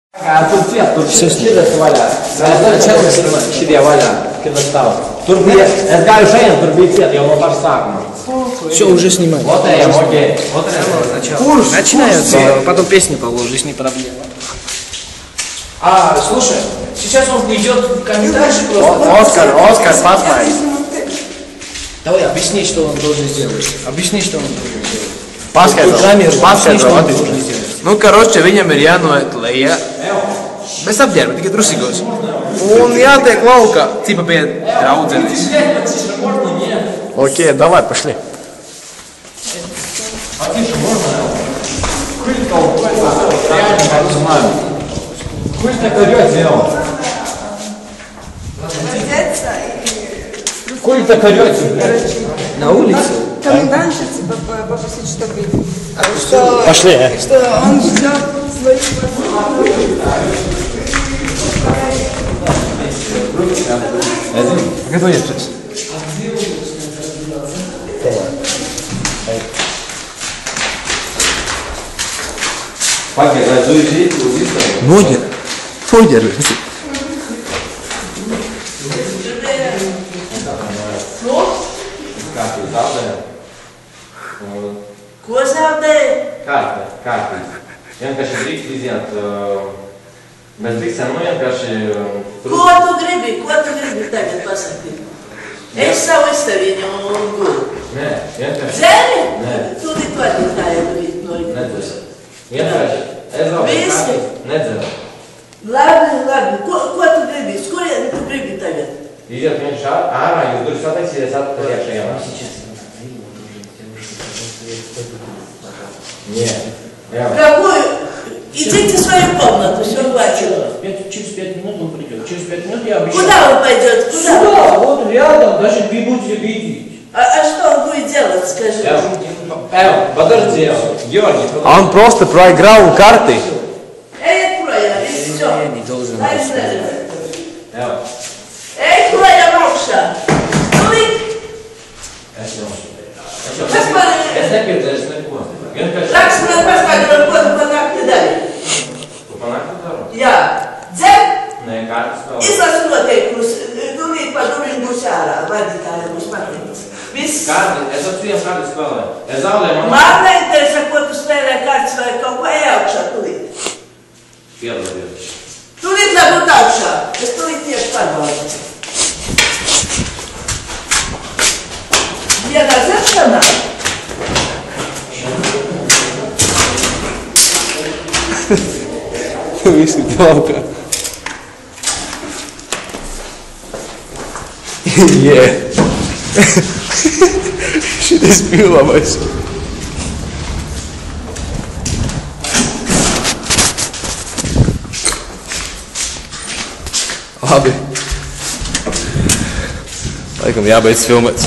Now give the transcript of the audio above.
Tur ciet, tur šitas vaļā. Šitie vaļā, kad es stāvu. Tur bija, es gāju šeit, tur bija ciet jau no paša sākuma. Все, уже снимай. Вот я, окей. Вот Курс начинается, потом песню положишь, не проблема. Слушай, сейчас он идет дальше просто. Оскар, посмотри. Давай, объясни, что он должен сделать. Объясни, что он должен сделать. Paskaidro. Nu, karoči, viņam ir jānoiet lejā. Mēs apģērba tikai drusigos. Un jātiek laukā, cipa pie draudzenes. Окей, давай, пошли. Хуй так орёт, сделал. Хуй так орёт, На улице? Комендантша, типа, попросить, чтобы... Что, Пошли. Что он ждет своих... Готовь сейчас. Pagaid, vai tu esi uz izdevumu? Noģer. Kārtīgi zaudēja. Ko zaudēja? Kārtīgi. Vienkārši drīkst iziet bez biksēm, nu vienkārši... Ko tu gribi tagad pasakīt? Es savu izteviņu un guru. Nē, vienkārši... Dzeri? Nē. Tu li vadītāju rīt no Nedzeru. Vienkārši... Es vēl Viski? Nedzeru. Labi. Ko tu gribi? Skurien tu gribi tagad? Iziet vienkārši ārā, jūs durvis attaisīties atpakaļ. Нет. Какую? Идите в свою комнату, все хватит. Через 5 минут он придет. Через 5 минут я обещаю. Куда он пойдет? Куда? Сюда, вот рядом, даже вы будете видеть. А что он будет делать, скажи? Подожди, Георгий. Он просто проиграл карты. Эй, Кроя, и все. Я не должен Эй, Кроя, Мокша. Es nepiedzirdēšu neko. Raksts man paskaidro, ko tu panākti dari. Tu panākti daru? Jā. Dzer? Nē, kārtas vēl. Izlas noteikumus. Tūlīt pa durvīm būs ārā. Vadītājiem būs patīks. Viss. Kārti, es ar tiem kārtas spēlēju. Es zaudēju man... Man neinteresē, ko tu spēlē kārtas vai kaut ko ejākšā tūlīt. Piedodies. Tūlīt lai būt augšā. Es tūlīt tieši pārbaudu. Vienā zeršanā. Visi laukā. Šitais bija labais. Labi. Laikam jābeidz filmēt.